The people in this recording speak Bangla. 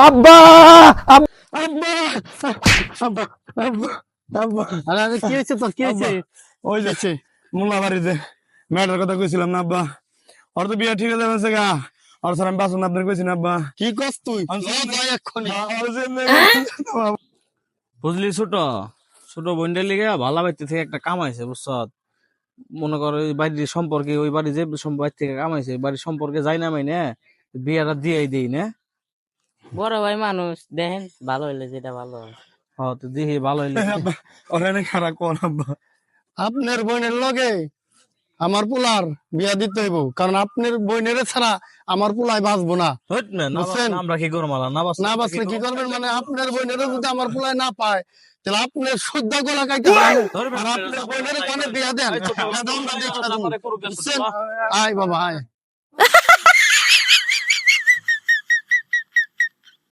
আব্বা আব্বা আব্বা আব্বা আব্বা আরে কি হয়েছে তোর, কি হয়েছে? ওই যাচ্ছে মোল্লা বাড়িতে মেয়েটার কথা কইছিলাম না আব্বা, ওর তো বিয়ে ঠিক হয়ে যাবে গা, আর স্যার আমি বাসন আপনার কইছি না আব্বা। কি করছ তুই? এক্ষুনি বুঝলি, ছোট ছোট বোনটার লিগে ভালো বাড়িতে থেকে একটা কামাইছে, বুঝছ? মনে করো ওই বাড়ির সম্পর্কে, ওই বাড়ি যে বাড়ি থেকে কামাইছে, বাড়ির সম্পর্কে যাই না মাইনে বিয়েটা দিয়ে দেই না। বড় ভাই মানুষ দেখেন, ভালো হইলে যেটা ভালো হয়। হ্যাঁ, তো দেখি ভালো হইলে। ওরা খারাপ কোন আব্বা, আপনার বোনের লগে আমার পোলার বিয়া দিতে হইব, কারণ আপনার বোনের ছাড়া আমার পোলাই বাঁচবো না। হইত না, না বুঝছেন? আমরা কি করবো, না না বাঁচলে কি করবেন? মানে আপনার বোনের যদি আমার পোলাই না পায়, তাহলে আপনার শুদ্ধ গলা কাইতে হবে। আর আপনার বোনের ওখানে বিয়া দেন, এই ছোট, না, আমরা দেখে দেবো। আমারে করুক, বুঝছেন? ছোট। আয় বাবা আয়।